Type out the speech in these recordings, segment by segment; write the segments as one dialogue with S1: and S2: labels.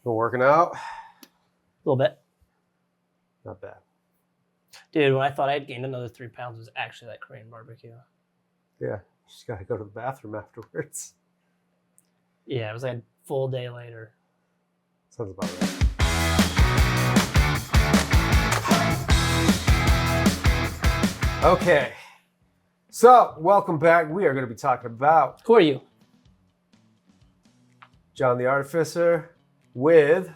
S1: Been working out?
S2: A little bit.
S1: Not bad.
S2: Dude, when I thought I had gained another 3 pounds, it was actually that Korean barbecue.
S1: Yeah, you just gotta go to the bathroom afterwards.
S2: Yeah, it was like a full day later.
S1: Sounds about right. Okay, so welcome back. We are going to be talking about
S2: Who are you?
S1: John the Artificer with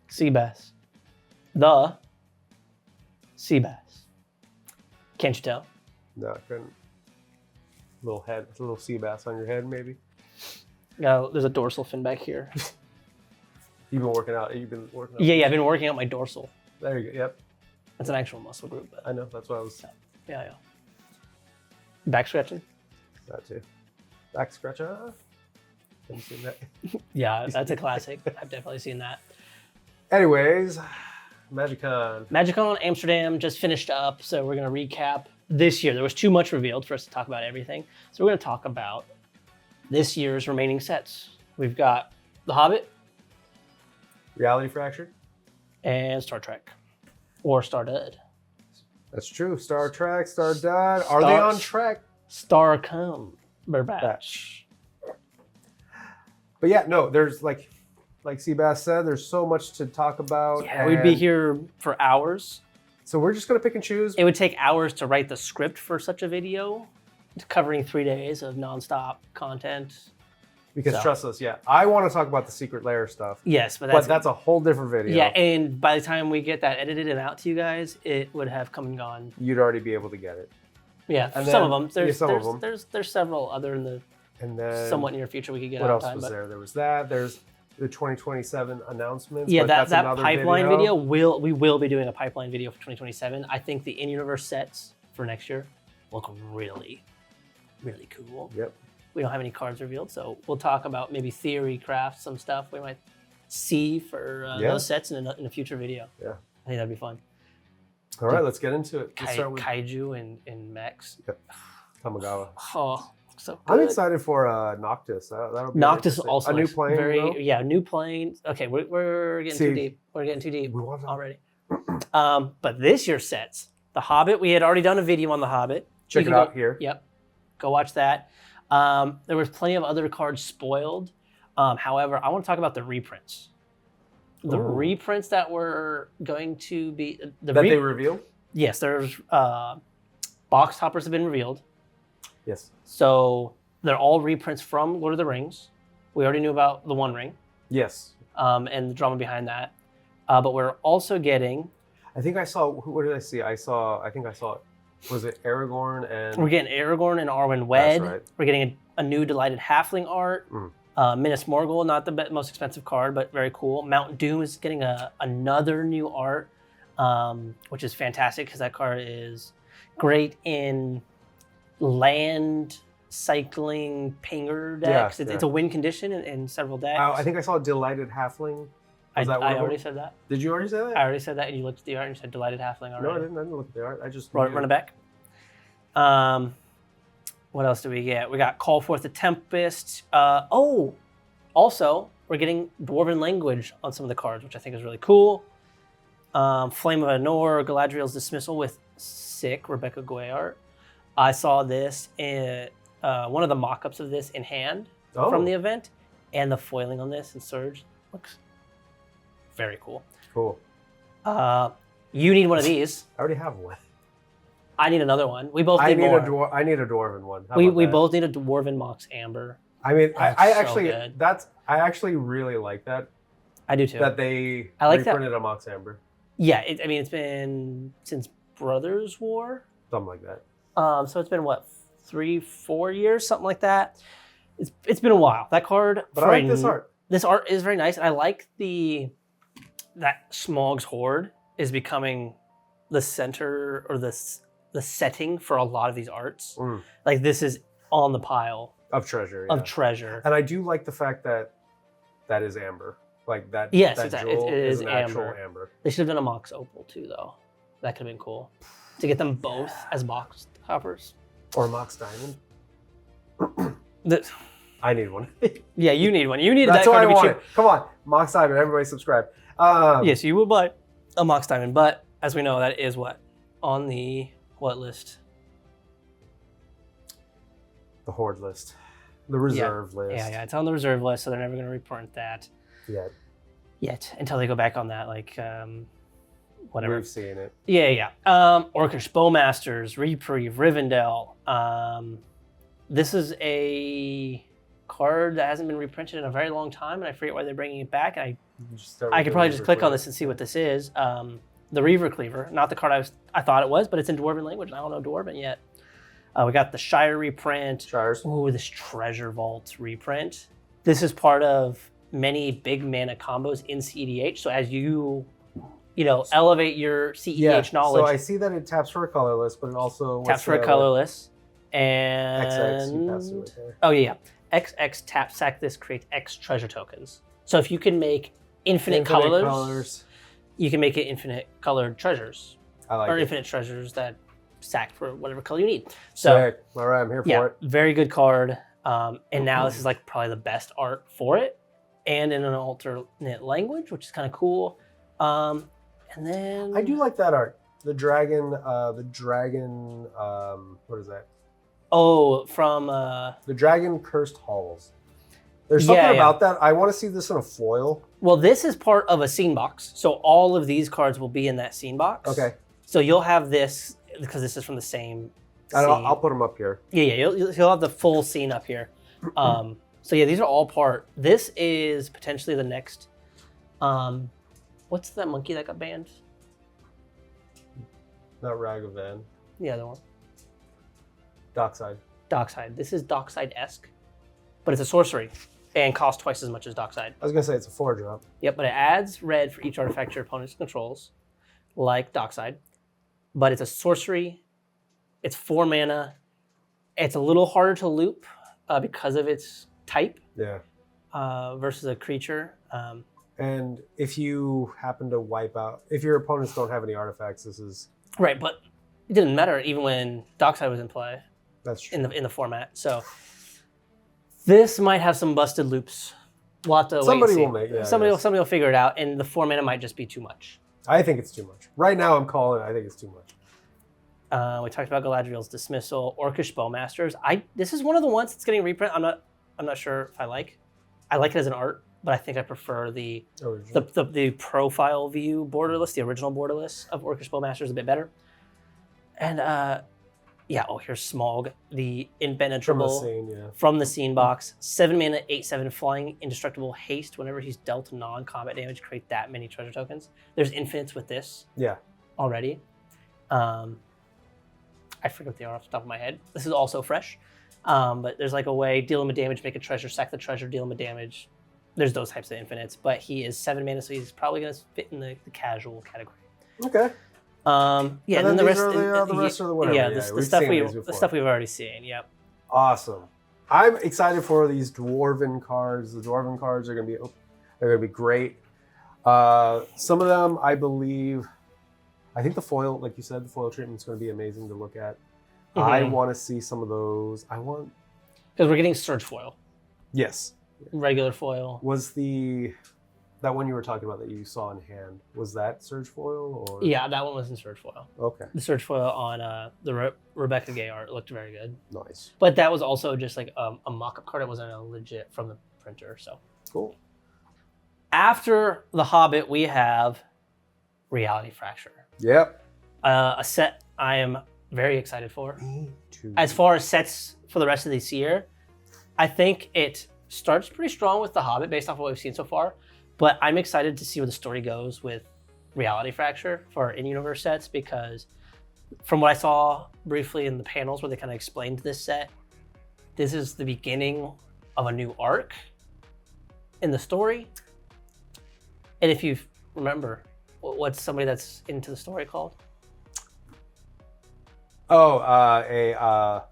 S2: Sea bass. The sea bass. Can't you tell?
S1: no, I couldn't. Little sea bass on your head, maybe.
S2: There's a dorsal fin back here.
S1: You've been working out.
S2: Yeah, I've been working out my dorsal.
S1: There you go. Yep.
S2: That's an actual muscle group. But
S1: I know. That's what I was.
S2: yeah. Back scratching?
S1: That too. Back scratcher. Have you seen that?
S2: Yeah, that's a classic. I've definitely seen that.
S1: Anyways, MagicCon.
S2: MagicCon Amsterdam just finished up, so we're going to recap this year. There was too much revealed for us to talk about everything. So we're going to talk about this year's remaining sets. We've got The Hobbit.
S1: Reality Fractured.
S2: And Star Trek. Or Star Dud.
S1: That's true. Star Trek, Star Dud. Are they on track?
S2: Star Cumberbatch.
S1: But yeah, no, there's like Seabass said, there's so much to talk about.
S2: Yeah, we'd be here for hours.
S1: So we're just going to pick and choose.
S2: It would take hours to write the script for such a video, covering 3 days of nonstop content.
S1: Because trust us, yeah, I want to talk about the secret layer stuff.
S2: Yes, but
S1: that's a whole different video.
S2: Yeah, and by the time we get that edited and out to you guys, it would have come and gone.
S1: You'd already be able to get it.
S2: Yeah,
S1: and
S2: some of them. There's several other in the somewhat near future we could get
S1: what
S2: out
S1: else
S2: time.
S1: Was there? There was that. There's the 2027 announcements.
S2: Yeah,
S1: but
S2: that pipeline video. We will be doing a pipeline video for 2027. I think the in-universe sets for next year look really, really cool.
S1: Yep.
S2: We don't have any cards revealed, so we'll talk about maybe theory, craft, some stuff we might see for those sets in a future video.
S1: Yeah.
S2: I think that'd be fun.
S1: All right, let's get into it.
S2: Kaiju and mechs.
S1: Yep. Tamagawa.
S2: Oh, so good.
S1: I'm excited for Noctis. That'll be
S2: Noctis also
S1: a new plane.
S2: New plane. Okay, we're getting too deep. We're getting too deep already. But this year's sets, The Hobbit. We had already done a video on The Hobbit.
S1: Check it out here.
S2: Yep. Go watch that. There was plenty of other cards spoiled. However, I want to talk about the reprints. The reprints that were going to be...
S1: they revealed?
S2: Yes, there's... box toppers have been revealed.
S1: Yes.
S2: So they're all reprints from Lord of the Rings. We already knew about the One Ring.
S1: Yes.
S2: And the drama behind that. But we're also getting...
S1: I think I saw... What did I see? I think I saw... Was it Aragorn and...
S2: We're getting Aragorn and Arwen Wed.
S1: That's right.
S2: We're getting a new Delighted Halfling art. Minas Morgul, not the most expensive card, but very cool. Mount Doom is getting another new art, which is fantastic because that card is great in land cycling pinger decks. It's a win condition in several decks.
S1: I think I saw Delighted Halfling.
S2: I already said that.
S1: Did you already say that?
S2: I already said that, and you looked at the art and you said Delighted Halfling already.
S1: No, I didn't look at the art. I just...
S2: Run it back. What else do we get? We got Call Forth the Tempest. Also, we're getting Dwarven language on some of the cards, which I think is really cool. Flame of Anor, Galadriel's Dismissal with sick Rebecca Goy art. I saw this in one of the mock-ups of this in hand from the event, and the foiling on this in Surge looks very cool.
S1: Cool.
S2: You need one of these.
S1: I already have one.
S2: I need another one. We both need more.
S1: I need a Dwarven one.
S2: We both need a Dwarven Mox Amber.
S1: I mean, I actually really like that.
S2: I do too.
S1: That they reprinted a Mox Amber.
S2: Yeah, it's been since Brothers War.
S1: Something like that.
S2: So it's been what, 3-4 years, something like that. It's been a while. That card.
S1: But I like this art.
S2: This art is very nice, and I like that Smaug's Horde is becoming the center or the setting for a lot of these arts. Like this is on the pile
S1: of treasure.
S2: Treasure.
S1: And I do like the fact that is amber. Like that.
S2: Yes,
S1: that
S2: it is
S1: an
S2: amber.
S1: Actual amber.
S2: They should have done a Mox Opal too, though. That could have been cool to get them both as box toppers.
S1: Or Mox Diamond. I need one.
S2: Yeah, you need one. You need
S1: That's
S2: that
S1: what
S2: card
S1: I
S2: to be
S1: wanted.
S2: cheap.
S1: Come on, Mox Diamond, everybody subscribe.
S2: Yes, you will buy a Mox Diamond, but as we know, that is what? On the what list?
S1: The Horde list. The reserve list.
S2: Yeah, it's on the reserve list, so they're never going to reprint that yet until they go back on that, like, whatever.
S1: We've seen it.
S2: Yeah. Orcish Bowmasters, Reprieve, Rivendell. This is a card that hasn't been reprinted in a very long time, and I forget why they're bringing it back. I could probably just click on this and see what this is. The Reaver Cleaver, not the card I thought it was, but it's in Dwarven language, and I don't know Dwarven yet. We got the Shire reprint.
S1: Shires.
S2: Ooh, this Treasure Vault reprint. This is part of many big mana combos in CEDH. So as you elevate your CEDH knowledge.
S1: So I see that it taps for a colorless, but it also
S2: taps for a colorless. And
S1: XX, you passed it right there.
S2: Oh yeah. XX tap sack this creates X treasure tokens. So if you can make infinite colors, you can make it infinite colored treasures.
S1: I like
S2: or
S1: it.
S2: Infinite treasures that sack for whatever color you need. So
S1: all right, I'm here for it.
S2: Very good card. And now this is like probably the best art for it, and in an alternate language, which is kind of cool. And then
S1: I do like that art. The dragon. What is that?
S2: Oh, from
S1: the Dragon Cursed Halls. There's something about that. I want to see this in a foil.
S2: Well, this is part of a scene box, so all of these cards will be in that scene box.
S1: Okay.
S2: So you'll have this because this is from the same.
S1: I'll put them up here.
S2: Yeah. You'll have the full scene up here. So yeah, these are all part. This is potentially the next. What's that monkey that got banned?
S1: Not Ragavan.
S2: The other one.
S1: Dockside.
S2: Dockside. This is Dockside-esque, but it's a sorcery and costs twice as much as Dockside.
S1: I was gonna say it's a 4-drop.
S2: Yep, but it adds red for each artifact your opponent controls, like Dockside. But it's a sorcery. It's 4 mana. It's a little harder to loop because of its type.
S1: Yeah.
S2: Versus a creature.
S1: And if you happen to wipe out, if your opponents don't have any artifacts, this is
S2: right. But it didn't matter even when Dockside was in play.
S1: That's true.
S2: In the format. So this might have some busted loops. We'll have to wait and see.
S1: Will make. Yeah,
S2: somebody will figure it out, and the 4 mana might just be too much.
S1: I think it's too much. Right now, I'm calling it. I think it's too much.
S2: We talked about Galadriel's Dismissal, Orcish Bowmasters. This is one of the ones that's getting reprint. I'm not sure if I like. I like it as an art, but I think I prefer the profile view borderless, the original borderless of Orcish Bowmasters a bit better. And here's Smaug, the impenetrable from the scene box. 7 mana, 8/7 flying, indestructible haste. Whenever he's dealt non-combat damage, create that many treasure tokens. There's infinites with this.
S1: Yeah.
S2: Already. I forget what they are off the top of my head. This is also fresh. But there's like a way, deal him a damage, make a treasure, sack the treasure, deal him a damage. There's those types of infinites, but he is 7 mana, so he's probably going to fit in the casual category.
S1: Okay.
S2: And then the rest
S1: are the rest are the whatever.
S2: Yeah, the stuff we've already seen. Yep.
S1: Awesome. I'm excited for these dwarven cards. The dwarven cards are going to be great. Some of them, I think the foil, like you said, the foil treatment is going to be amazing to look at. Mm-hmm. I want to see some of those. Because
S2: we're getting Surge foil.
S1: Yes.
S2: Regular foil.
S1: Was that one you were talking about that you saw in hand, was that Surge foil? Or?
S2: Yeah, that one was in Surge foil.
S1: Okay.
S2: The Surge foil on the Rebecca Gay art looked very good.
S1: Nice. But
S2: that was also just like a mock-up card. It wasn't a legit from the printer. So
S1: cool.
S2: After The Hobbit, we have Reality Fracture.
S1: Yep.
S2: A set I am very excited for.
S1: Me too.
S2: As far as sets for the rest of this year, I think it starts pretty strong with The Hobbit based off of what we've seen so far. But I'm excited to see where the story goes with Reality Fracture for our in-universe sets, because from what I saw briefly in the panels where they kind of explained this set, this is the beginning of a new arc in the story. And if you remember, what's somebody that's into the story called?
S1: Oh, a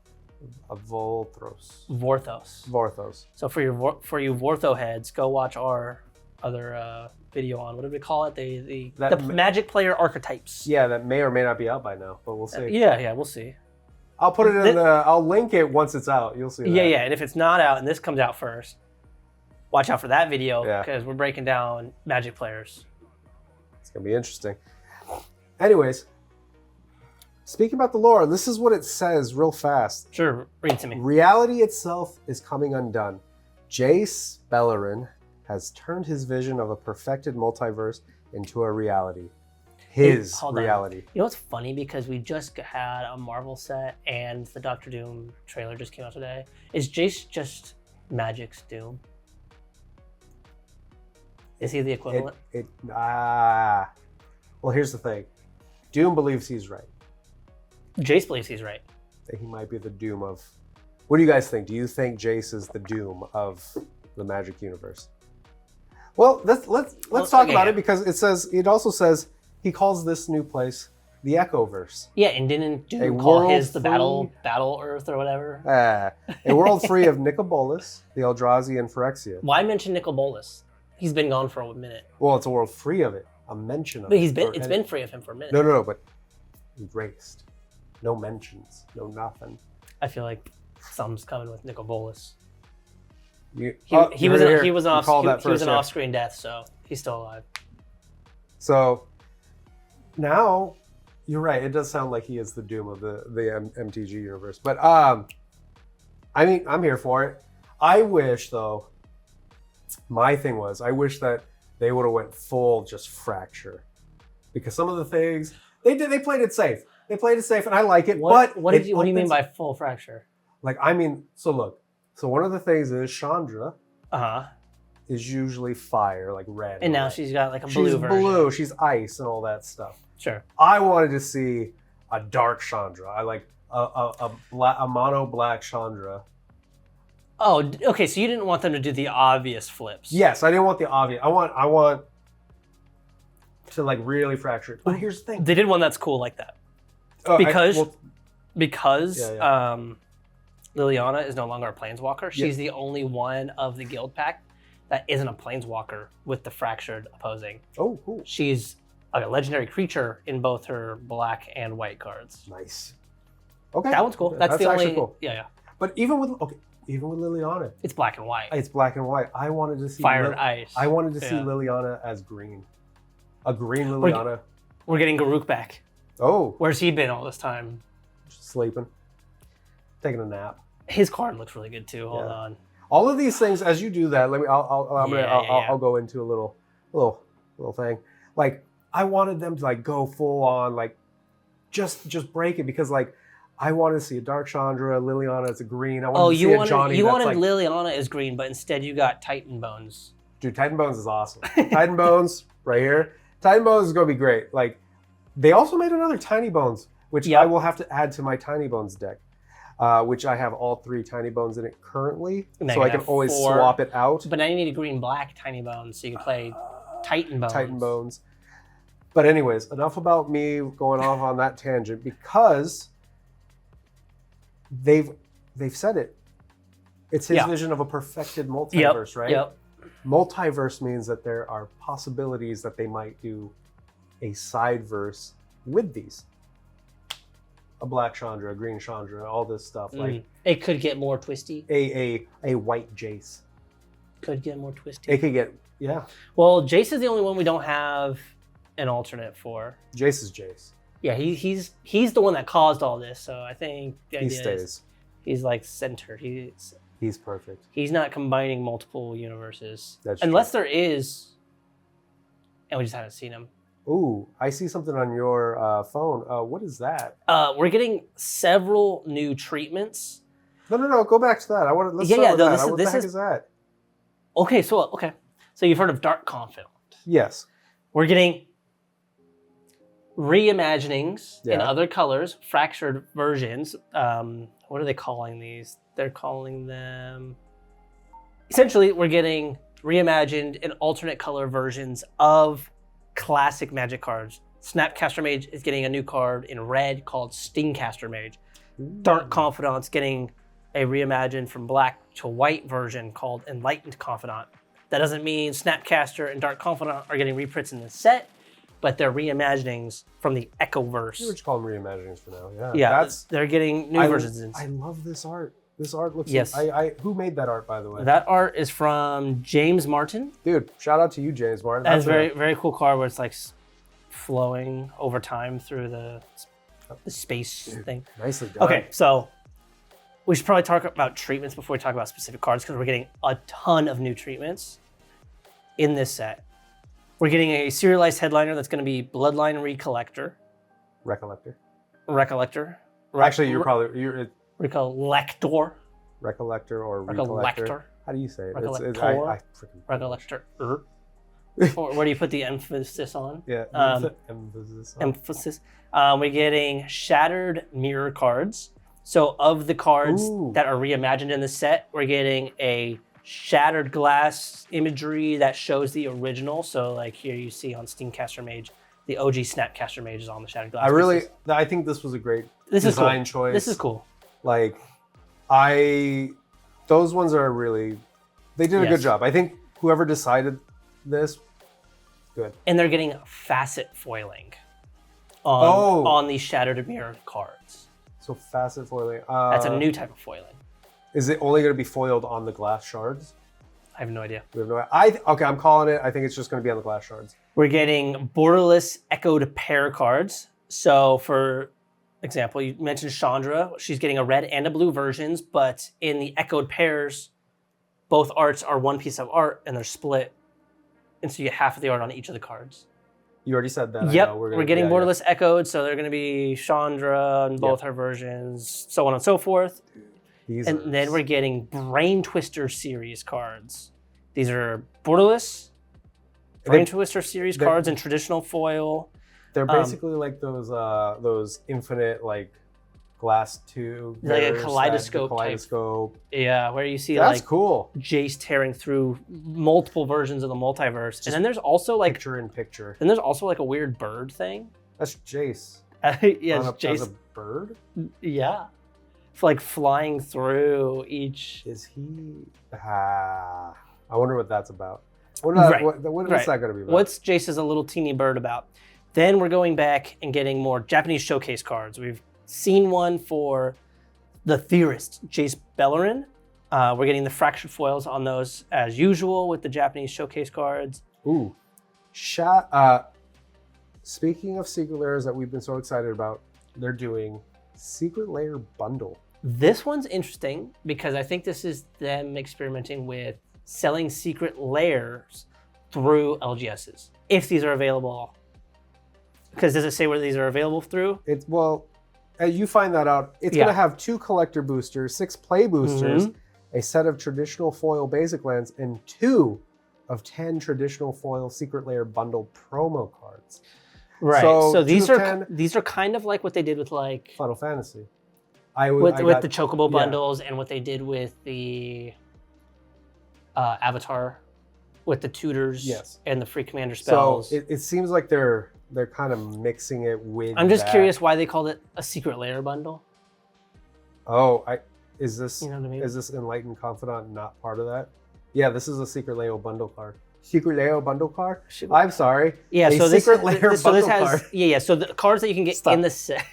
S1: Vorthos.
S2: Vorthos. So for you Vortho heads, go watch our other video on, what did we call it? The Magic player archetypes.
S1: Yeah, that may or may not be out by now, but we'll see.
S2: Yeah, we'll see.
S1: I'll put it in I'll link it once it's out. You'll see that.
S2: Yeah, and if it's not out and this comes out first, watch out for that video
S1: Yeah.
S2: because we're breaking down Magic players.
S1: It's going to be interesting. Anyways, speaking about the lore, this is what it says real fast.
S2: Sure, read it to me.
S1: Reality itself is coming undone. Jace Bellerin has turned his vision of a perfected multiverse into a reality. His
S2: Hold on.
S1: reality.
S2: You know what's funny? Because we just had a Marvel set and the Doctor Doom trailer just came out today. Is Jace just Magic's Doom? Is he the equivalent?
S1: Well, here's the thing. Doom believes he's right.
S2: Jace believes he's right.
S1: That he might be the Doom of... What do you guys think? Do you think Jace is the Doom of the Magic universe? Well, let's talk about it because it also says he calls this new place the Echoverse.
S2: Yeah, and didn't Doom
S1: A
S2: call
S1: world
S2: his the
S1: free-
S2: Battle Earth or whatever?
S1: A world free of Nicobolus, the Eldrazi, and Phyrexia.
S2: Why mention Nicol Bolas? He's been gone for a minute.
S1: Well, it's a world free of it. A mention of
S2: But
S1: it.
S2: it's been free of him for a minute.
S1: No, but erased. No mentions. No nothing.
S2: I feel like something's coming with Nicol Bolas.
S1: You
S2: He was
S1: heard it here.
S2: an
S1: You called that first, yeah.
S2: off-screen death, so he's still alive.
S1: So now you're right. It does sound like he is the Doom of the MTG universe. But I mean, I'm here for it. I wish though. My thing was, I wish that they would have went full just fracture, because some of the things they played it safe. They played it safe, and I like it.
S2: What
S1: but
S2: do you mean by full fracture?
S1: Like, I mean, so look. So one of the things is Chandra
S2: Uh-huh.
S1: is usually fire, like red.
S2: And now
S1: red.
S2: she's got like a
S1: She's
S2: blue version.
S1: blue. She's ice and all that stuff.
S2: Sure.
S1: I wanted to see a dark Chandra. I like a mono black Chandra.
S2: Oh, okay. So you didn't want them to do the obvious flips.
S1: Yes, I didn't want the obvious. I want to like really fracture it. But here's the thing.
S2: They did one that's cool like that. Because
S1: Yeah.
S2: Liliana is no longer a planeswalker. She's the only one of the guild pack that isn't a planeswalker with the fractured opposing.
S1: Oh, cool.
S2: She's a legendary creature in both her black and white cards.
S1: Nice. Okay.
S2: That one's cool. That's the
S1: actually
S2: only
S1: cool.
S2: Yeah.
S1: But even with Liliana,
S2: It's black and white.
S1: it's black and white. I wanted to see
S2: Fire and ice.
S1: I wanted to see
S2: Yeah.
S1: Liliana as green. A green Liliana.
S2: We're getting Garruk back.
S1: Oh,
S2: Where's he been all this time?
S1: just sleeping. Taking a nap.
S2: His card looks really good too. Hold
S1: Yeah.
S2: on.
S1: All of these things, as you do that, I'll go into a little thing. Like, I wanted them to like go full on, like just break it, because like I wanted to see a dark Chandra, Liliana as a green. I wanted to see a Johnny.
S2: You
S1: that's
S2: wanted
S1: like,
S2: Liliana as green, but instead you got Titan Bones.
S1: dude, Titan Bones is awesome. Titan Bones right here. Titan Bones is gonna be great. Like, they also made another Tiny Bones, which
S2: Yep.
S1: I will have to add to my Tiny Bones deck. Which I have all 3 Tiny Bones in it currently,
S2: And then
S1: so
S2: you
S1: I can
S2: have
S1: always
S2: 4.
S1: swap it out.
S2: But now you need a green-black Tiny Bones, so you can play Titan Bones.
S1: Titan Bones. But anyways, enough about me going off on that tangent, because they've said it. It's his vision of a perfected multiverse, right?
S2: Yep.
S1: Multiverse means that there are possibilities that they might do a side verse with these. A black Chandra, a green Chandra, all this stuff. Like
S2: It could get more twisty.
S1: a white Jace.
S2: Could get more twisty.
S1: It could get, yeah.
S2: Well, Jace is the only one we don't have an alternate for.
S1: Jace is Jace.
S2: Yeah, he's the one that caused all this. So I think the
S1: He
S2: idea
S1: stays.
S2: is he's like centered.
S1: He's perfect.
S2: He's not combining multiple universes.
S1: That's
S2: Unless there is, and we just haven't seen him.
S1: Ooh, I see something on your phone. What is that?
S2: We're getting several new treatments.
S1: No. Go back to that. I want. Let's start with that. What the heck is that?
S2: Okay, so you've heard of Dark Confidant.
S1: Yes.
S2: We're getting reimaginings in
S1: Yeah.
S2: other colors, fractured versions. What are they calling these? They're calling them. Essentially, we're getting reimagined and alternate color versions of classic Magic cards. Snapcaster Mage is getting a new card in red called Stingcaster Mage. Dark Confidant's getting a reimagined from black to white version called Enlightened Confidant. That doesn't mean Snapcaster and Dark Confidant are getting reprints in the set. but they're reimaginings from the
S1: You
S2: Echoverse.
S1: would call them reimaginings for now. Yeah.
S2: Yeah, they're getting new versions.
S1: I love this art. This art looks.
S2: Yes.
S1: Who made that art, by the way?
S2: That art is from James Martin.
S1: Dude, shout out to you, James Martin.
S2: That's very, very cool card where it's like flowing over time through the space thing.
S1: Nicely done.
S2: Okay, so we should probably talk about treatments before we talk about specific cards because we're getting a ton of new treatments in this set. We're getting a serialized headliner that's going to be Bloodline Recollector.
S1: Recollector. Actually, you're Recollector or Recollector. How do you say it?
S2: Recollector. Or where do you put the emphasis on?
S1: Yeah, emphasis.
S2: Emphasis. We're getting Shattered Mirror cards. So of the cards that are reimagined in the set, we're getting a shattered glass imagery that shows the original. So like here you see on Steamcaster Mage, the OG Snapcaster Mage is on the shattered glass.
S1: I think this was a great design choice.
S2: This is cool.
S1: Like, those ones are really, they did a good job. I think whoever decided this, good.
S2: And they're getting facet foiling on these Shattered Mirror cards.
S1: So facet foiling.
S2: That's a new type of foiling.
S1: Is it only going to be foiled on the glass shards?
S2: I have no idea.
S1: We have no idea. Okay, I'm calling it. I think it's just going to be on the glass shards.
S2: We're getting borderless echoed pair cards. So for example, you mentioned Chandra. She's getting a red and a blue versions, but in the echoed pairs, both arts are one piece of art and they're split. And so you get half of the art on each of the cards.
S1: You already said that.
S2: Yep, we're getting borderless echoed, so they're going to be Chandra in both her versions, so on and so forth. Then we're getting Brain Twister series cards. These are borderless Brain Twister series cards in traditional foil.
S1: They're basically like those infinite like glass tube,
S2: like a kaleidoscope. Yeah, where you see
S1: that's cool.
S2: Jace tearing through multiple versions of the multiverse, and then there's also like
S1: picture in picture.
S2: Then there's also like a weird bird thing.
S1: That's Jace.
S2: Jace.
S1: As a bird.
S2: Yeah, it's like flying through each.
S1: Is he? I wonder what that's about. What is that going to be about?
S2: What's Jace's a little teeny bird about? Then we're going back and getting more Japanese showcase cards. We've seen one for the Theorist, Jace Bellerin. We're getting the fractured foils on those as usual with the Japanese showcase cards.
S1: Ooh. Speaking of secret layers that we've been so excited about, they're doing secret layer bundle.
S2: This one's interesting because I think this is them experimenting with selling secret layers through LGSs. If these are available. Because does it say where these are available through?
S1: You find that out. It's going to have 2 collector boosters, 6 play boosters, a set of traditional foil basic lands, and 2 of 10 traditional foil secret layer bundle promo cards.
S2: Right. So these are kind of like what they did with like
S1: Final Fantasy.
S2: With the Chocobo bundles and what they did with the Avatar, with the tutors and the free commander spells.
S1: So it seems like they're kind of mixing it with.
S2: I'm just curious why they called it a secret layer bundle.
S1: Oh, is this
S2: what I mean?
S1: Is this Enlightened Confidant not part of that? Yeah, this is a secret layer bundle card. Secret layer bundle card? I'm sorry.
S2: Yeah,
S1: so this
S2: has yeah. So the cards that you can get in the set.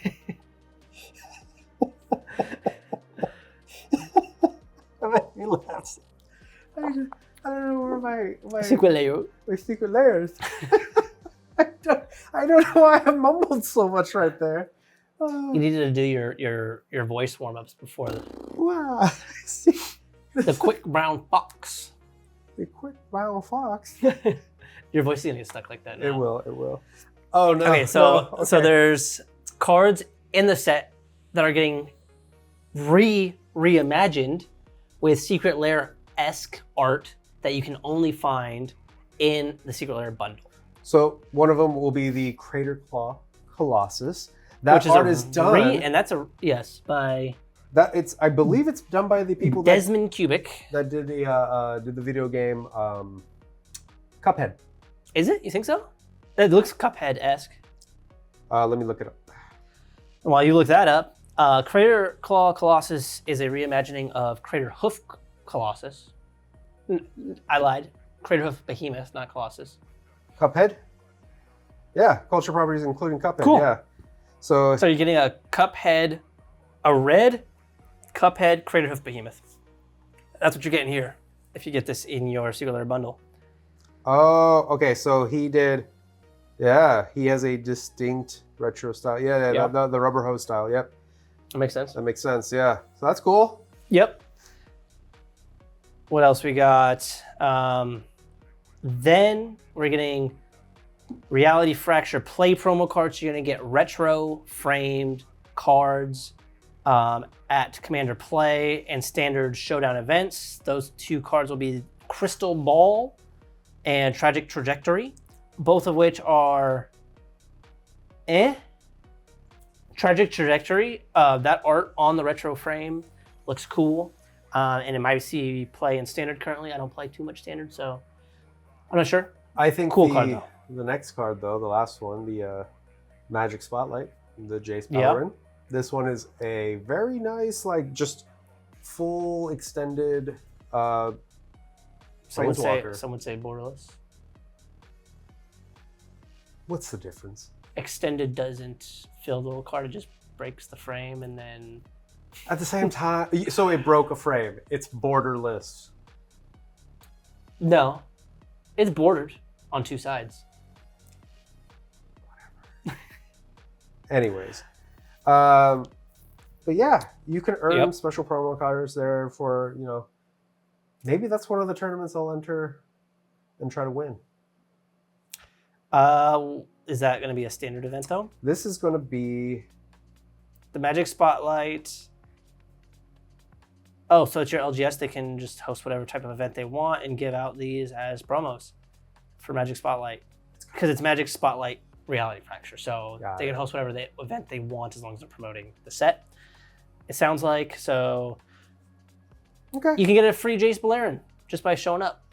S1: He laughs. I don't know where my
S2: secret layer.
S1: My secret layers. I don't know why I mumbled so much right there.
S2: You needed to do your voice warm-ups before
S1: wow.
S2: The quick brown fox.
S1: The quick brown fox.
S2: Your voice is gonna get stuck like that now.
S1: It will. Oh no.
S2: Okay, so there's cards in the set that are getting reimagined with secret layer-esque art that you can only find in the secret layer bundle.
S1: So one of them will be the Crater Claw Colossus. That art is done,
S2: and that's by
S1: that. I believe it's done by the people
S2: Desmond Kubik
S1: that did the video game Cuphead.
S2: Is it? You think so? It looks Cuphead-esque.
S1: Let me look it up.
S2: While you look that up, Crater Claw Colossus is a reimagining of Crater Hoof Colossus. I lied. Crater Hoof Behemoth, not Colossus.
S1: Cuphead? Yeah, culture properties including Cuphead.
S2: Cool.
S1: Yeah. So
S2: you're getting a Cuphead, a red Cuphead Crater Hoof Behemoth. That's what you're getting here if you get this in your singular bundle.
S1: Oh, okay. So he did. Yeah, he has a distinct retro style. Yeah,
S2: Yep.
S1: the rubber hose style. Yep.
S2: That makes sense.
S1: That makes sense. Yeah. So that's cool.
S2: Yep. What else we got? Then we're getting Reality Fracture Play promo cards. You're going to get retro framed cards at Commander Play and Standard Showdown events. Those 2 cards will be Crystal Ball and Tragic Trajectory, both of which are Tragic Trajectory. That art on the retro frame looks cool. And it might see play in Standard currently. I don't play too much Standard, so I'm not sure.
S1: I think
S2: cool card, though.
S1: The next card, though, the last one, the Magic Spotlight, the Jace
S2: Yep.
S1: Palarin. This one is a very nice, like, just full extended Planeswalker.
S2: Some would say borderless.
S1: What's the difference?
S2: Extended doesn't fill the little card. It just breaks the frame and then...
S1: At the same time, so it broke a frame. It's borderless.
S2: No. It's bordered on 2 sides.
S1: Anyways. But yeah, you can earn
S2: Yep.
S1: special promo cards there for, maybe that's one of the tournaments I'll enter and try to win.
S2: Is that going to be a Standard event, though?
S1: This is going to be...
S2: The Magic Spotlight... Oh, so it's your LGS. They can just host whatever type of event they want and give out these as promos for Magic Spotlight. Because it's Magic Spotlight Reality Fracture. So they can host whatever event they want as long as they're promoting the set. It sounds like. So
S1: Okay.
S2: you can get a free Jace Palarin just by showing up.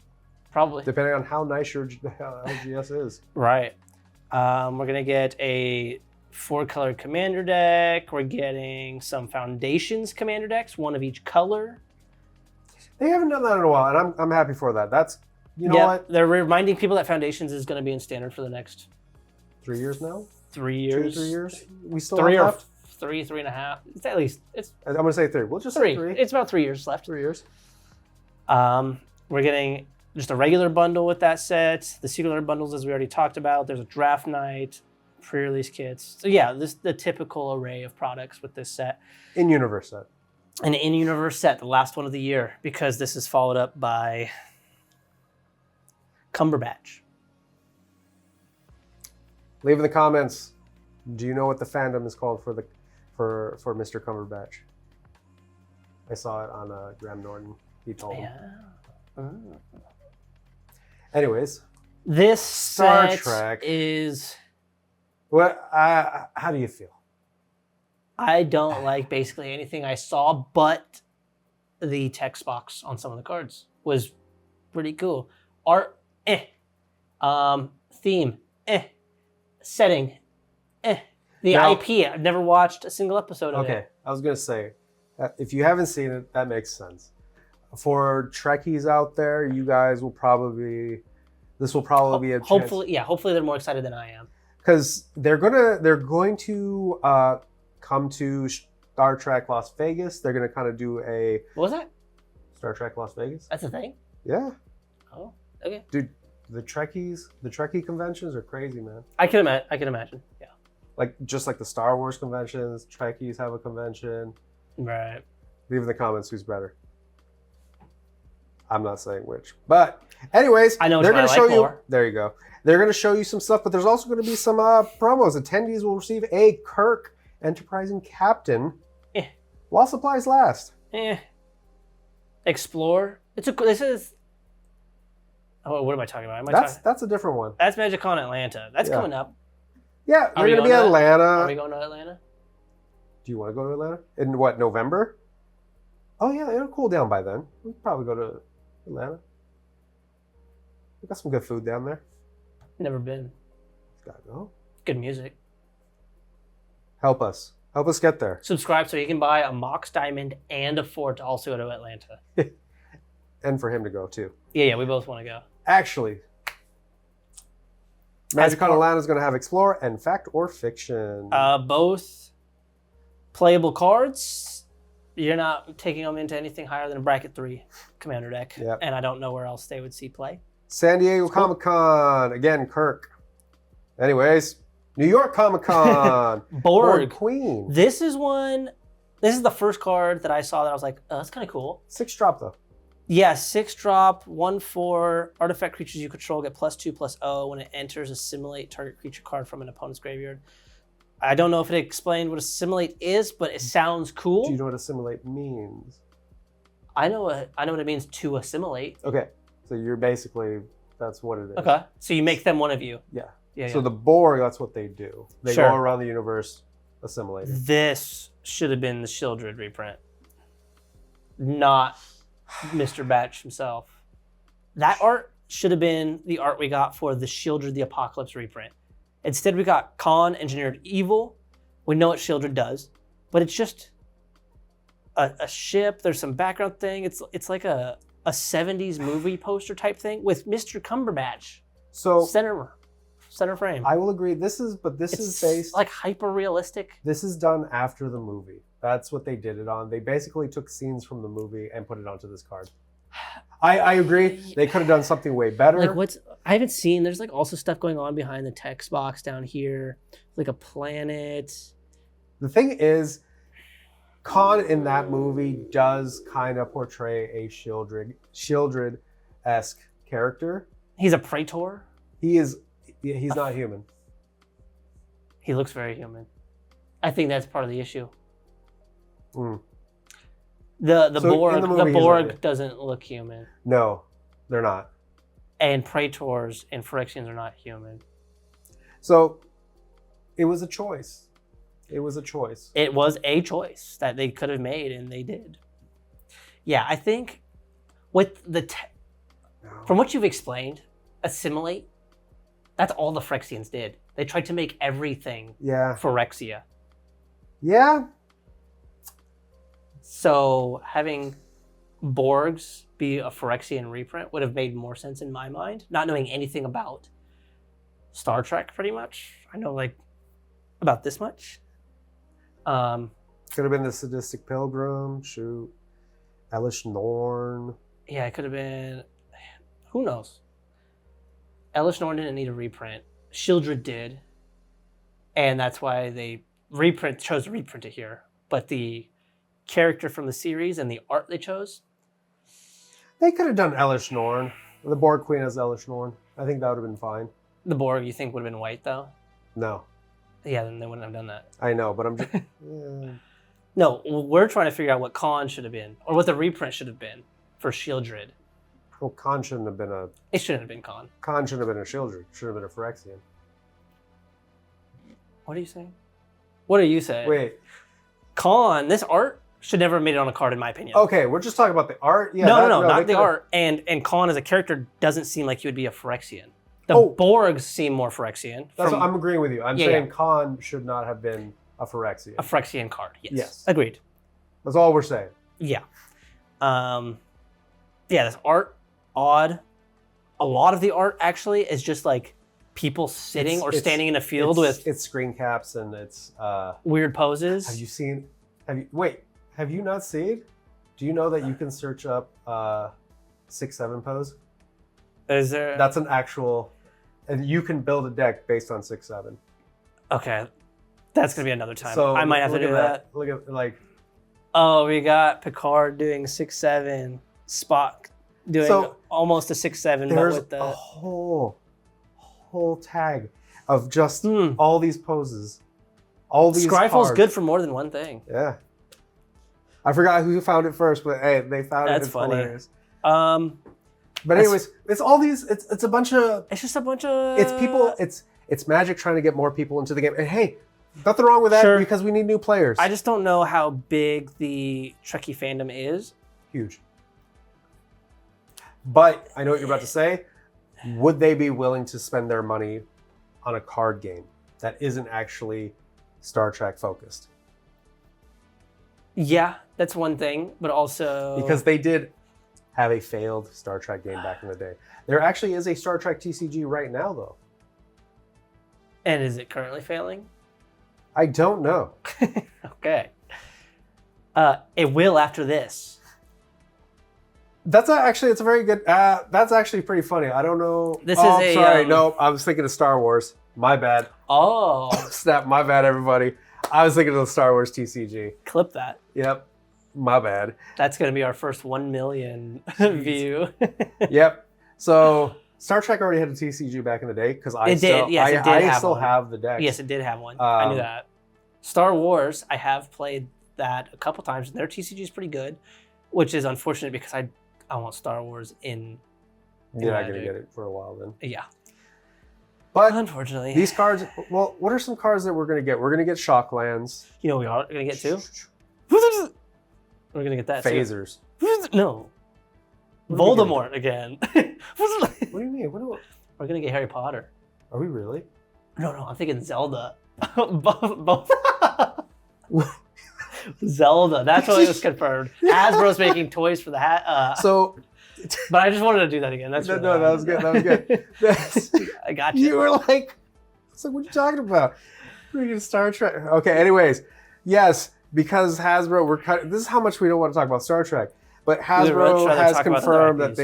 S2: Probably.
S1: Depending on how nice your LGS is.
S2: Right. We're going to get a 4-color commander deck. We're getting some Foundations commander decks, 1 of each color.
S1: They haven't done that in a while, and I'm happy for that. That's, you know what?
S2: They're reminding people that Foundations is going to be in Standard for the next
S1: 3 years now?
S2: 3 years.
S1: 2 to 3 years? We still
S2: 3
S1: have
S2: or
S1: left?
S2: 3, 3.5. It's at least, it's
S1: I'm going to say 3. We'll just
S2: 3.
S1: say 3.
S2: It's about 3 years left.
S1: 3 years.
S2: We're getting just a regular bundle with that set. The singular bundles, as we already talked about. There's a draft night, pre-release kits. So yeah, this the typical array of products with this set.
S1: In-universe set.
S2: An in-universe set, the last one of the year, because this is followed up by Cumberbatch.
S1: Leave in the comments. Do you know what the fandom is called for Mr. Cumberbatch? I saw it on Graham Norton. He told me. Anyways,
S2: This
S1: Star
S2: set
S1: Trek
S2: is...
S1: how do you feel?
S2: I don't like basically anything I saw, but the text box on some of the cards was pretty cool. Art, theme, setting, The
S1: Now-
S2: IP, I've never watched a single episode of
S1: Okay,
S2: it.
S1: I was gonna say, if you haven't seen it, that makes sense. For Trekkies out there, you guys will probably, this will probably be a chance.
S2: Hopefully they're more excited than I am.
S1: Because they're going to come to Star Trek Las Vegas. They're gonna kind of do a
S2: What was that?
S1: Star Trek Las Vegas.
S2: That's a thing?
S1: Yeah,
S2: Oh, okay.
S1: dude, the Trekkie conventions are crazy, man.
S2: I can imagine. Yeah.
S1: Like just like the Star Wars conventions, Trekkies have a convention.
S2: Right.
S1: Leave in the comments who's better. I'm not saying which, but anyways,
S2: I know which
S1: they're
S2: one I
S1: going to
S2: like
S1: show you.
S2: more.
S1: There you go. They're going to show you some stuff, but there's also going to be some promos. Attendees will receive a Kirk Enterprising Captain while supplies last.
S2: Explore. This is. Oh, what am I talking about?
S1: That's a different one.
S2: That's MagicCon Atlanta. That's
S1: Yeah.
S2: coming up.
S1: Yeah,
S2: Are
S1: they're
S2: we
S1: going to be
S2: going
S1: in
S2: to
S1: Atlanta.
S2: Are we going to Atlanta?
S1: Do you want to go to Atlanta in what, November? Oh yeah, it'll cool down by then. We could probably go to Atlanta. We got some good food down there.
S2: Never been.
S1: Gotta go.
S2: Good music.
S1: Help us get there.
S2: Subscribe so you can buy a Mox Diamond and afford to also go to Atlanta.
S1: And for him to go too.
S2: Yeah, we both want to go.
S1: Actually, MagicCon Atlanta is going to have Explore and Fact or Fiction.
S2: Both playable cards. You're not taking them into anything higher than a bracket 3 commander deck.
S1: Yep.
S2: And I don't know where else they would see play.
S1: San Diego Comic-Con. Again, Kirk. Anyways, New York Comic-Con.
S2: Borg
S1: Queen.
S2: This is the first card that I saw that I was like, oh, that's kind of cool.
S1: 6-drop though.
S2: Yeah, 6-drop, 1/4. Artifact creatures you control get +2/+0 when it enters. Assimilate target creature card from an opponent's graveyard. I don't know if it explained what assimilate is, but it sounds cool.
S1: Do you know what assimilate means?
S2: I know what it means to assimilate.
S1: Okay, so you're basically, that's what it is.
S2: Okay, so you make them one of you.
S1: Yeah.
S2: Yeah.
S1: So the Borg, that's what they do. They
S2: Sure.
S1: go around the universe assimilating.
S2: This should have been the Shieldred reprint, not Mr. Batch himself. That art should have been the art we got for the Shieldred the Apocalypse reprint. Instead, we got Khan Engineered Evil. We know what Shieldred does, but it's just a ship. There's some background thing. It's like a 70s movie poster type thing with Mr. Cumberbatch.
S1: So
S2: Center frame.
S1: I will agree. This is based
S2: like hyper realistic.
S1: This is done after the movie. That's what they did it on. They basically took scenes from the movie and put it onto this card. I agree. They could have done something way better.
S2: Like I haven't seen. There's like also stuff going on behind the text box down here, like a planet.
S1: The thing is, Khan in that movie does kind of portray a Shieldred-esque character.
S2: He's a praetor.
S1: He's not human.
S2: He looks very human. I think that's part of the issue.
S1: Mm.
S2: The
S1: movie,
S2: Borg doesn't look human.
S1: No, they're not.
S2: And praetors and Phyrexians are not human.
S1: So it was a choice. It was a choice.
S2: It was a choice that they could have made, and they did. Yeah, I think with from what you've explained, assimilate, that's all the Phyrexians did. They tried to make everything Phyrexia.
S1: Yeah.
S2: So having Borgs be a Phyrexian reprint would have made more sense in my mind, not knowing anything about Star Trek pretty much. I know like about this much.
S1: Could have been the Sadistic Pilgrim, shoot. Elish Norn.
S2: Yeah, it could have been, who knows? Elish Norn didn't need a reprint. Shieldred did. And that's why they chose to reprint it here. But the character from the series and the art they chose.
S1: They could have done Elish Norn. The Borg Queen as Elish Norn. I think that would have been fine.
S2: The Borg, you think, would have been white, though?
S1: No.
S2: Yeah, then they wouldn't have done that.
S1: I know, but I'm just...
S2: No, we're trying to figure out what Khan should have been, or what the reprint should have been for Shieldred.
S1: Well, Khan shouldn't have been a...
S2: It shouldn't have been Khan.
S1: Khan shouldn't have been a Shieldred. Should have been a Phyrexian.
S2: What are you saying? What are you saying?
S1: Wait.
S2: Khan, this art should never have made it on a card, in my opinion.
S1: Okay, we're just talking about the art? Yeah,
S2: no, not the art. And Khan as a character doesn't seem like he would be a Phyrexian. The Borgs seem more Phyrexian.
S1: I'm agreeing with you. I'm saying Khan should not have been a Phyrexian.
S2: A Phyrexian card, yes.
S1: Yes.
S2: Agreed.
S1: That's all we're saying.
S2: Yeah. This art, odd. A lot of the art, actually, is just like people sitting or standing in a field with...
S1: It's screen caps and it's...
S2: weird poses.
S1: Have you not seen? Do you know that you can search up 6-7 pose?
S2: Is there?
S1: That's an actual, and you can build a deck based on 6-7.
S2: Okay, that's gonna be another time.
S1: So
S2: I might have to do that.
S1: Look at like.
S2: Oh, we got Picard doing 6-7, Spock doing almost a 6-7, but with the
S1: a whole tag of just all these poses, all these.
S2: Scryfall's
S1: cards.
S2: good for more than one thing.
S1: Yeah. I forgot who found it first, but hey, they found it. It's
S2: funny.
S1: Hilarious.
S2: But
S1: anyways, it's all these. It's a bunch of.
S2: It's just a bunch of.
S1: It's people. It's Magic trying to get more people into the game. And hey, nothing wrong with that because we need new players.
S2: I just don't know how big the Trekkie fandom is.
S1: Huge. But I know what you're about to say. Would they be willing to spend their money on a card game that isn't actually Star Trek focused?
S2: Yeah, that's one thing, but also...
S1: Because they did have a failed Star Trek game back in the day. There actually is a Star Trek TCG right now, though.
S2: And is it currently failing?
S1: I don't know.
S2: Okay. It will after this.
S1: It's a very good. That's actually pretty funny. I don't know.
S2: This
S1: oh,
S2: is a,
S1: sorry. No, I was thinking of Star Wars. My bad.
S2: Oh.
S1: Snap. My bad, everybody. I was thinking of the Star Wars TCG.
S2: Clip that.
S1: Yep. My bad.
S2: That's going to be our first 1 million view.
S1: Yep. So Star Trek already had a TCG back in the day because I still have the deck.
S2: Yes, it did have one. I knew that. Star Wars, I have played that a couple times, and their TCG is pretty good, which is unfortunate because I want Star Wars in
S1: You're not going to get it for a while then.
S2: Yeah.
S1: But
S2: unfortunately,
S1: these cards, well, what are some cards that we're going to get? We're going to get Shocklands.
S2: You know what we are going to get too? We're going to get that
S1: Phasers.
S2: Too. No. Voldemort again.
S1: What do you mean?
S2: We're going to get Harry Potter.
S1: Are we really?
S2: No, I'm thinking Zelda. both. Zelda. That's what was confirmed. Hasbro's making toys for the hat. But I just wanted to do that again. That's
S1: no, that was good. That was good.
S2: I got you.
S1: You were like, it's like, what are you talking about? We're getting Star Trek. Okay. Anyways, yes, because Hasbro, this is how much we don't want to talk about Star Trek, but Hasbro has confirmed that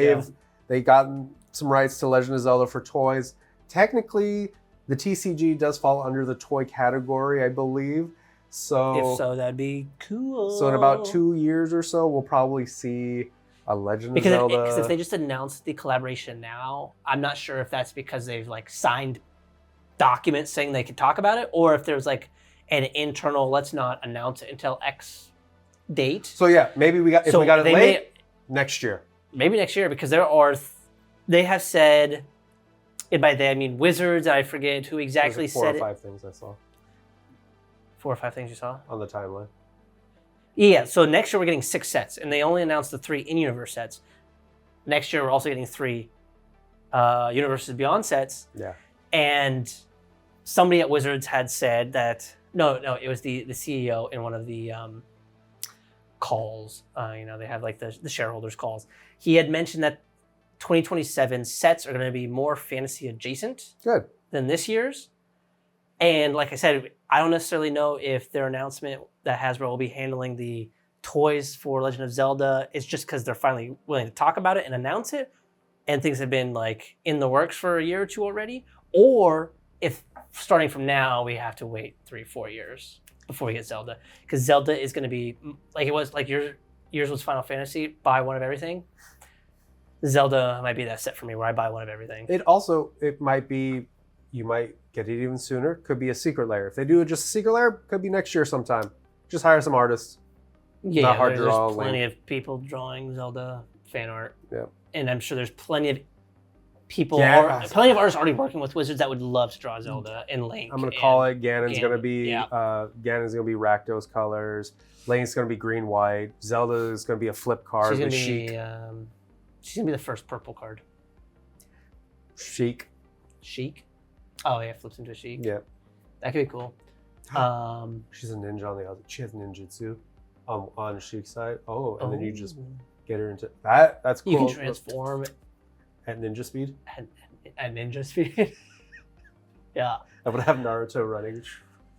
S1: they gotten some rights to Legend of Zelda for toys. Technically, the TCG does fall under the toy category, I believe. So
S2: if so, that'd be cool.
S1: So in about 2 years or so, we'll probably see a Legend of Zelda.
S2: Because if they just announced the collaboration now, I'm not sure if that's because they've like signed documents saying they could talk about it, or if there's like an internal, let's not announce it until X date.
S1: So yeah, maybe we got it late next year.
S2: Maybe next year, because they have said, and by they I mean Wizards. I forget who exactly said it.
S1: 4 or 5 things I saw.
S2: 4 or 5 things you saw
S1: on the timeline.
S2: Yeah, so next year we're getting 6 sets, and they only announced the 3 in-universe sets. Next year we're also getting 3 Universes Beyond sets.
S1: Yeah.
S2: And somebody at Wizards had said that no, it was the CEO in one of the calls. They have like the shareholders calls. He had mentioned that 2027 sets are going to be more fantasy adjacent than this year's. And like I said, I don't necessarily know if their announcement that Hasbro will be handling the toys for Legend of Zelda is just because they're finally willing to talk about it and announce it, and things have been like in the works for a year or 2 already, or if starting from now we have to wait 3-4 years before we get Zelda, because Zelda is going to be like it was like yours was Final Fantasy, buy one of everything. Zelda might be that set for me where I buy one of everything.
S1: It might be, you might get it even sooner. Could be a secret layer. If they do just a secret layer, could be next year sometime. Just hire some artists.
S2: Yeah,
S1: not hard to draw.
S2: There's plenty of people drawing Zelda fan art.
S1: Yeah.
S2: And I'm sure there's plenty of plenty of artists already working with Wizards that would love to draw Zelda and Link.
S1: I'm gonna call it. Ganon's gonna be Rakdos colors. Link's gonna be green white. Zelda is gonna be a flip card with Sheik.
S2: She's gonna be the first purple card.
S1: Sheik.
S2: Oh yeah, flips into a Sheik.
S1: Yeah.
S2: That could be cool.
S1: She's a ninja on the other. She has ninjutsu on Sheik's side. Oh, and then you just get her into that. That's cool.
S2: You can transform
S1: at ninja speed.
S2: At ninja speed. Yeah.
S1: I would have Naruto running.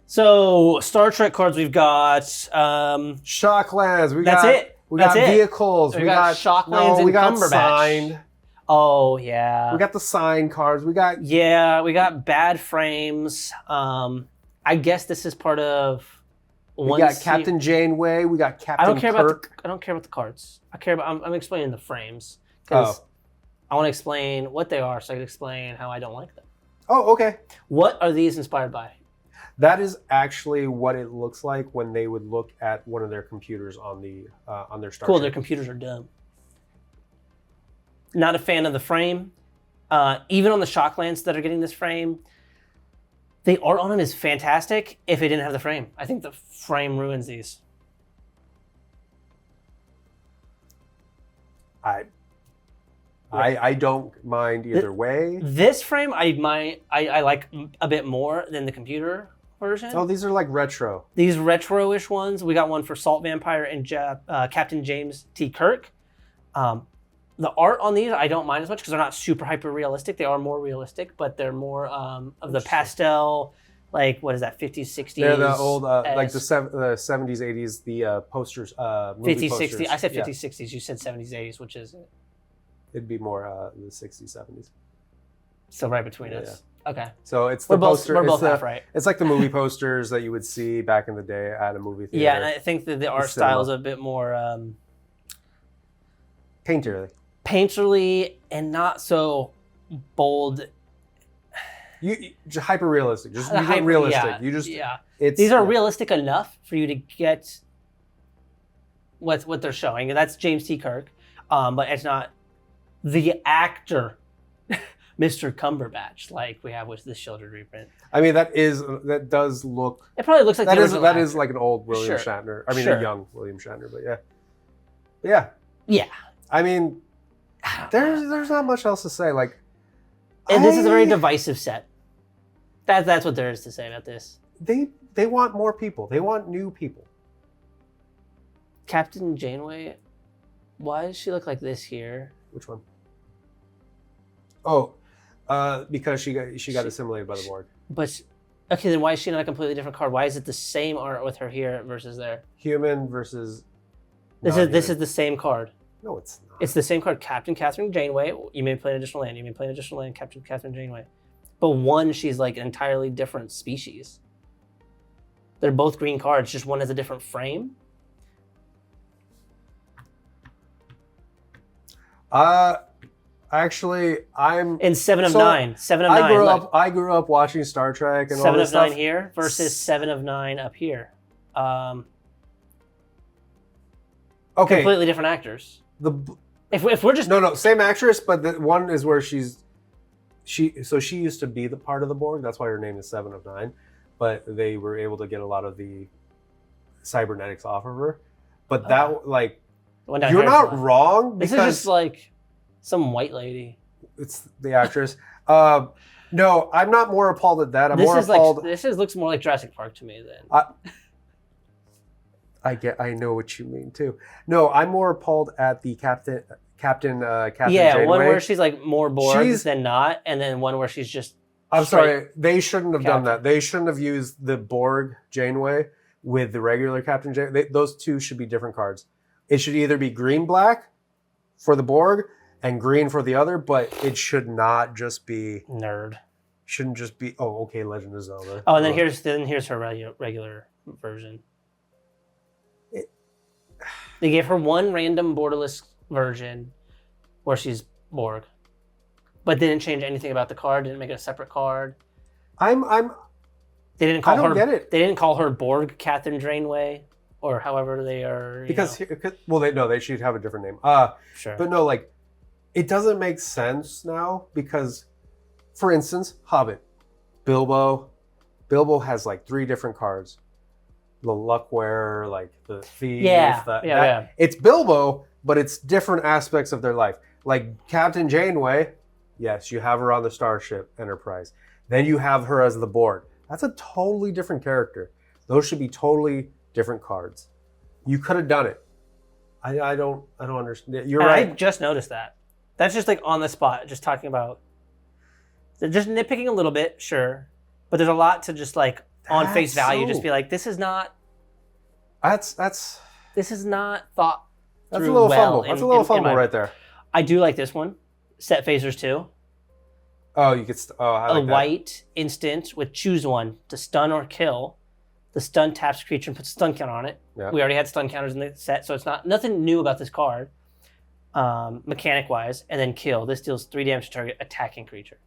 S2: So Star Trek cards we've got.
S1: Shocklands. We
S2: got
S1: vehicles.
S2: We got Shocklands and Cumberbatch.
S1: Signed.
S2: Oh yeah.
S1: We got the signed cards. We got
S2: bad frames. I guess this is part of.
S1: We got Captain Janeway. We got Captain Kirk.
S2: I don't care about the cards. I'm explaining the frames because I want to explain what they are, so I can explain how I don't like them.
S1: Oh, okay.
S2: What are these inspired by?
S1: That is actually what it looks like when they would look at one of their computers on their Star Trek.
S2: Their computers are dumb. Not a fan of the frame. Even on the Shocklands that are getting this frame, the art on them is fantastic if it didn't have the frame. I think the frame ruins these.
S1: I don't mind either way.
S2: This frame I like a bit more than the computer version.
S1: Oh, these are like retro.
S2: These retro-ish ones. We got one for Salt Vampire and Captain James T. Kirk. The art on these I don't mind as much because they're not super hyper realistic. They are more realistic, but they're more of the pastel, like what is that, 50s, 60s?
S1: They're the old, like the 70s, 80s, the posters, movie
S2: 50s,
S1: posters.
S2: 60s. I said 50s, 60s. You said 70s, 80s, which is
S1: It'd be more the 60s, 70s.
S2: so right between us. Okay.
S1: So it's the poster.
S2: We're both
S1: it's
S2: half right.
S1: It's like the movie posters that you would see back in the day at a movie theater.
S2: Yeah, and I think that the art style is a bit more painterly and not so bold.
S1: You hyper realistic. Just realistic.
S2: Yeah,
S1: you just
S2: These are realistic enough for you to get what they're showing. And that's James T. Kirk, but it's not the actor, Mr. Cumberbatch, like we have with the Shielded reprint.
S1: I mean, that does look.
S2: It probably looks like
S1: that is like an old William
S2: Sure.
S1: Shatner. I mean,
S2: Sure.
S1: a young William Shatner, but yeah.
S2: Yeah.
S1: I mean, there's not much else to say. Like,
S2: And this is a very divisive set. That's what there is to say about this.
S1: They want more people. They want new people.
S2: Captain Janeway, why does she look like this here?
S1: Which one? Oh, because she got assimilated by the Borg.
S2: But okay, then why is she not a completely different card? Why is it the same art with her here versus there?
S1: Human versus.
S2: This is the same card.
S1: No, it's not.
S2: It's the same card, Captain Catherine Janeway. You may play an additional land. You may play an additional land, Captain Catherine Janeway. But one, she's like an entirely different species. They're both green cards, just one has a different frame.
S1: Actually, I'm
S2: in 7 of 9. 7 of 9.
S1: I grew up watching Star Trek and all this stuff.
S2: 7 of 9 here versus 7 of 9 up here.
S1: Okay.
S2: Completely different actors. If we're just
S1: no same actress, but the one is where she used to be the part of the Borg. That's why her name is 7 of 9. But they were able to get a lot of the cybernetics off of her. But that like you're not wrong.
S2: This is just like some white lady.
S1: It's the actress. No, I'm not more appalled at that. I'm more appalled.
S2: This looks more like Jurassic Park to me than.
S1: I know what you mean too. No, I'm more appalled at the Captain
S2: Yeah,
S1: Janeway.
S2: one where she's like more Borg than not, and then one where she's just.
S1: I'm sorry, they shouldn't have done that. They shouldn't have used the Borg Janeway with the regular Captain Janeway. Those two should be different cards. It should either be green-black for the Borg and green for the other, but it should not just be
S2: nerd.
S1: Shouldn't just be Legend of Zelda.
S2: Oh, and then here's her regular version. They gave her one random borderless version where she's Borg, but they didn't change anything about the card. Didn't make it a separate card.
S1: They
S2: didn't call
S1: her. Get it.
S2: They didn't call her Borg Catherine Janeway or however they are.
S1: They should have a different name.
S2: Sure.
S1: But no, like it doesn't make sense now because, for instance, Hobbit, Bilbo has like 3 different cards. The Luckwearer, like the thief.
S2: Yeah.
S1: It's Bilbo, but it's different aspects of their life. Like Captain Janeway, yes, you have her on the Starship Enterprise. Then you have her as the Borg. That's a totally different character. Those should be totally different cards. You could have done it. I don't understand. You're right.
S2: I just noticed that. That's just like on the spot, just talking about. They're just nitpicking a little bit, sure, but there's a lot to just like on face value, just be like, this is not. This is not thought.
S1: That's a little fumble. That's a little fumble right there.
S2: I do like this one. Set phasers too.
S1: Oh, you could. I like
S2: a white instant with choose one to stun or kill. The stun taps creature and puts stun counter on it. Yeah. We already had stun counters in the set, so it's nothing new about this card, mechanic wise. And then kill. This deals 3 damage to target attacking creature.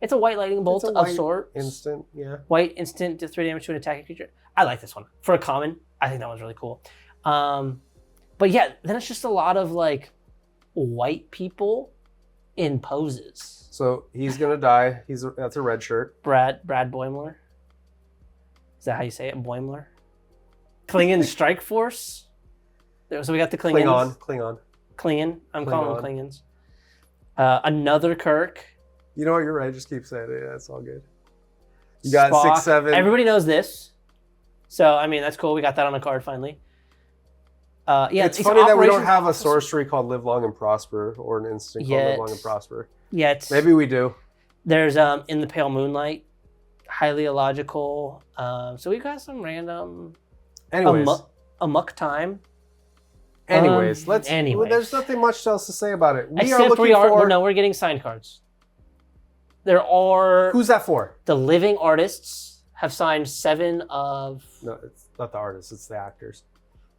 S2: It's a white lightning bolt of sorts.
S1: Instant, yeah.
S2: White instant to 3 damage to an attacking creature. I like this one for a common. I think that one's really cool. But yeah, then it's just a lot of like white people in poses.
S1: So he's gonna die. That's a red shirt.
S2: Brad Boimler. Is that how you say it? Boimler? Klingon Strike Force? So we got the Klingons. Klingon. I'm calling them Klingons. Another Kirk.
S1: You know what? You're right. Just keep saying it. Yeah, it's all good. You got
S2: Spock.
S1: 6, 7.
S2: Everybody knows this. So, I mean, that's cool. We got that on the card finally. Yeah,
S1: it's funny that we don't
S2: operations
S1: have a
S2: officer.
S1: sorcery called Live Long and Prosper or an instant called Live Long and Prosper.
S2: Yeah, it's,
S1: Maybe we do.
S2: there's In the Pale Moonlight, highly illogical. So we got some random
S1: Anyways,
S2: amok time.
S1: anyways,
S2: anyways.
S1: There's nothing much else to say about it.
S2: We're getting signed cards. There are
S1: Who's that for?
S2: the living artists have signed 7 of
S1: No, it's not the artists. It's the actors.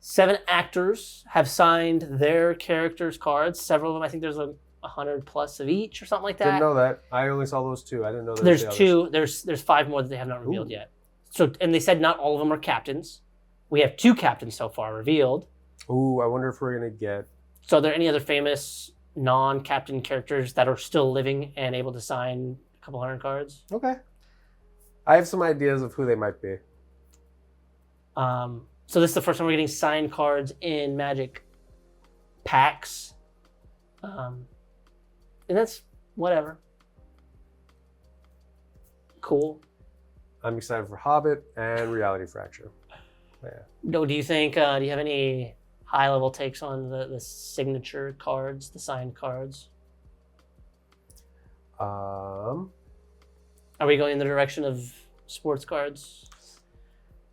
S2: 7 actors have signed their characters' cards. Several of them, I think there's 100 plus of each or something like that.
S1: Didn't know that. I only saw those 2. I didn't know there was
S2: There's
S1: the others.
S2: 2. There's 5 more that they have not revealed yet. So, and they said not all of them are captains. We have 2 captains so far revealed.
S1: Ooh, I wonder if we're gonna get.
S2: So, are there any other famous non-captain characters that are still living and able to sign a couple hundred cards?
S1: Okay. I have some ideas of who they might be.
S2: So this is the first time we're getting signed cards in Magic packs. And that's whatever. Cool.
S1: I'm excited for Hobbit and Reality Fracture. Yeah.
S2: No, do you think? Do you have any high-level takes on the signature cards, the signed cards? Are we going in the direction of sports cards?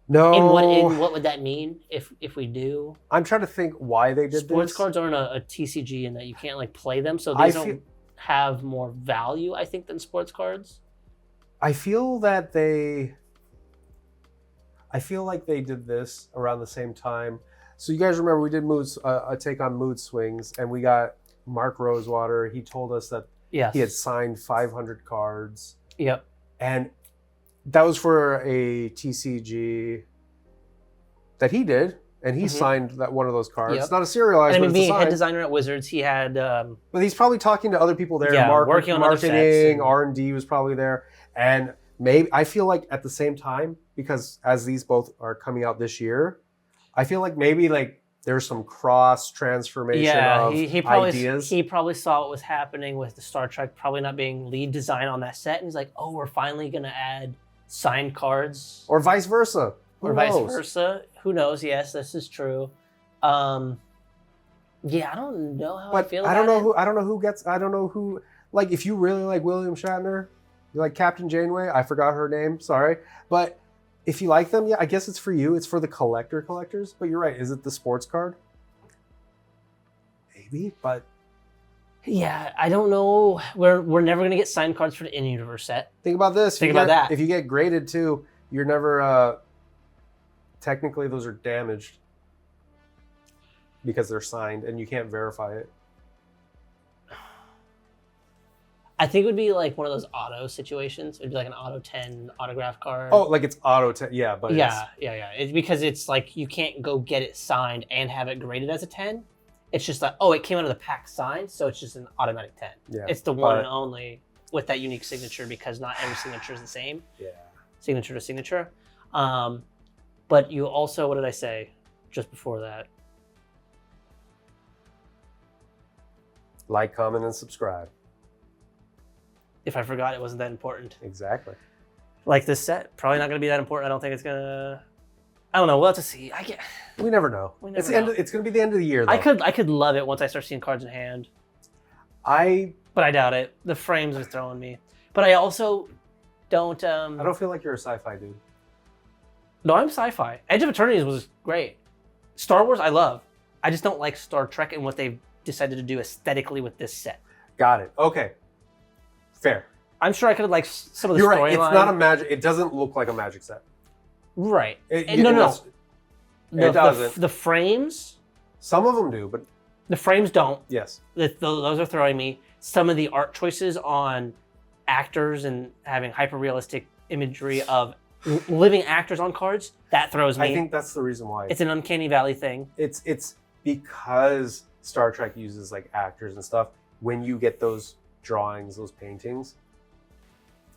S1: No.
S2: In what would that mean if we do?
S1: I'm trying to think why they did
S2: Sports
S1: this.
S2: cards aren't a TCG in that you can't like play them, so these don't have more value, I think, than sports cards.
S1: I feel like they did this around the same time. So you guys remember we did a take on Mood Swings, and we got Mark Rosewater. He told us that he had signed 500 cards.
S2: Yep.
S1: And that was for a TCG that he did, and he signed that one of those cards.
S2: Yep.
S1: It's not a serialized,
S2: And I mean,
S1: but it's
S2: being
S1: a
S2: head
S1: sign.
S2: designer at Wizards, he had.
S1: But he's probably talking to other people there.
S2: Working on other sets
S1: marketing,
S2: and-
S1: R&D was probably there, and maybe I feel like at the same time, because as these both are coming out this year, I feel like maybe like there's some cross transformation of ideas.
S2: He probably saw what was happening with the Star Trek probably not being lead design on that set, and he's like, "Oh, we're finally gonna add signed cards."
S1: Or vice versa.
S2: Or vice versa. Who knows? Yes, this is true. Yeah, I don't know how I feel about it.
S1: I don't know who. Like, if you really like William Shatner, you like Captain Janeway. I forgot her name. Sorry, but if you like them, yeah, I guess it's for you. It's for the collectors. But you're right. Is it the sports card? Maybe, but
S2: Yeah, I don't know. We're never gonna get signed cards for the in-universe set.
S1: think about this.
S2: Think about that.
S1: If you get graded too, you're never. Technically, those are damaged because they're signed, and you can't verify it.
S2: I think it would be like one of those auto situations. It'd be like an auto 10 autograph card.
S1: Oh, like it's yeah, but
S2: yeah. It's because it's like you can't go get it signed and have it graded as a 10. It's just like, oh, it came out of the pack signed, so it's just an automatic 10.
S1: Yeah,
S2: it's the one and only with that unique signature because not every signature is the same.
S1: Yeah.
S2: Signature to signature. But you also, what did I say just before that?
S1: Like, comment, and subscribe.
S2: If I forgot, it wasn't that important.
S1: Exactly.
S2: Like this set, probably not going to be that important. I don't think it's going to... I don't know. We'll have to see.
S1: We never know. It's going to be the end of the year, though.
S2: I could love it once I start seeing cards in hand. But I doubt it. The frames are throwing me. But I also don't...
S1: I don't feel like you're a sci-fi dude.
S2: No, I'm sci-fi. Edge of Eternities was great. Star Wars, I love. I just don't like Star Trek and what they've decided to do aesthetically with this set.
S1: Got it. Okay. Fair.
S2: I'm sure I could have liked some of the
S1: You're right.
S2: storyline.
S1: It's not a magic. It doesn't look like a magic set.
S2: Right.
S1: No. It doesn't.
S2: The frames.
S1: Some of them do, but
S2: the frames don't.
S1: Yes.
S2: Those are throwing me. Some of the art choices on actors and having hyper-realistic imagery of living actors on cards, that throws me.
S1: I think that's the reason why.
S2: It's an uncanny valley thing.
S1: It's because Star Trek uses like actors and stuff. When you get those drawings, those paintings,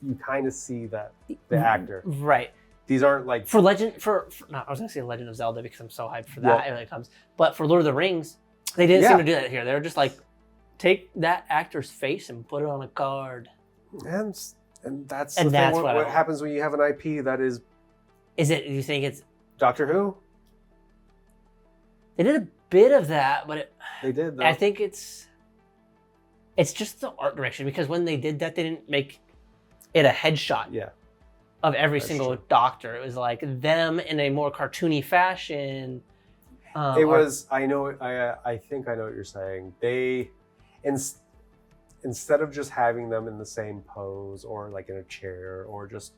S1: you kind of see that the actor.
S2: Right.
S1: These aren't like
S2: for Legend no, I was gonna say Legend of Zelda because I'm so hyped for that when it comes. But for Lord of the Rings, they didn't seem to do that here. They were just like, take that actor's face and put it on a card.
S1: And that's the thing. What happens when you have an IP that is...
S2: Is it, do you think it's...
S1: Doctor Who?
S2: They did bit of that, but
S1: They did, though.
S2: I think it's just the art direction, because when they did that, they didn't make it a headshot of every single doctor. It was like them in a more cartoony fashion.
S1: It was. I know. I think I know what you're saying. They, instead of just having them in the same pose or like in a chair or just,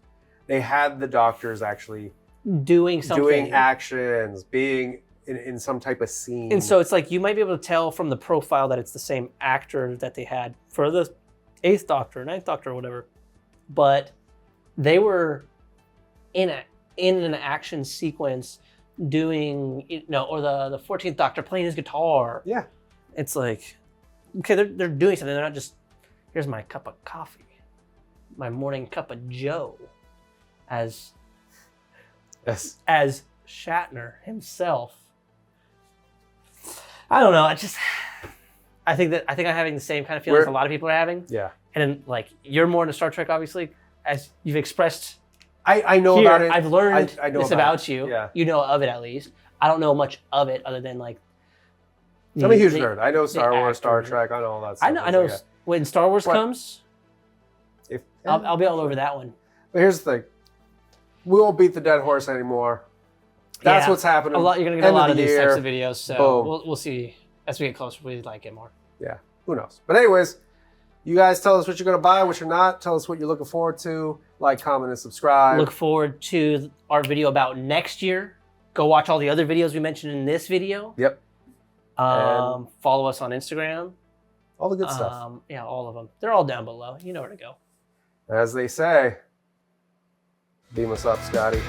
S1: they had the doctors actually
S2: doing something,
S1: doing actions, being in some type of scene.
S2: And so it's like you might be able to tell from the profile that it's the same actor that they had for the 8th Doctor, 9th Doctor, or whatever. But they were in an action sequence doing, or the 14th Doctor playing his guitar.
S1: Yeah.
S2: It's like, okay, they're doing something. They're not just, here's my cup of coffee, my morning cup of joe, as Shatner himself. I don't know. I think I'm having the same kind of feelings a lot of people are having.
S1: Yeah.
S2: And then, like, you're more into Star Trek, obviously, as you've expressed.
S1: I know
S2: here,
S1: about it.
S2: I've learned
S1: I know
S2: this about you.
S1: Yeah.
S2: You know of it, at least. I don't know much of it other than, like,
S1: I'm a huge nerd. I know Star Wars, Star Trek. I know all that stuff.
S2: I know when Star Wars comes, I'll be all over that one.
S1: But here's the thing. We won't beat the dead horse anymore. That's what's happening.
S2: You're going to get a lot of these types of videos, so we'll see as we get closer if we like it more.
S1: Yeah, who knows? But anyways, you guys tell us what you're going to buy, what you're not. Tell us what you're looking forward to. Like, comment, and subscribe.
S2: Look forward to our video about next year. Go watch all the other videos we mentioned in this video.
S1: Yep.
S2: Follow us on Instagram.
S1: All the good stuff.
S2: Yeah, all of them. They're all down below. You know where to go.
S1: As they say, beam us up, Scotty.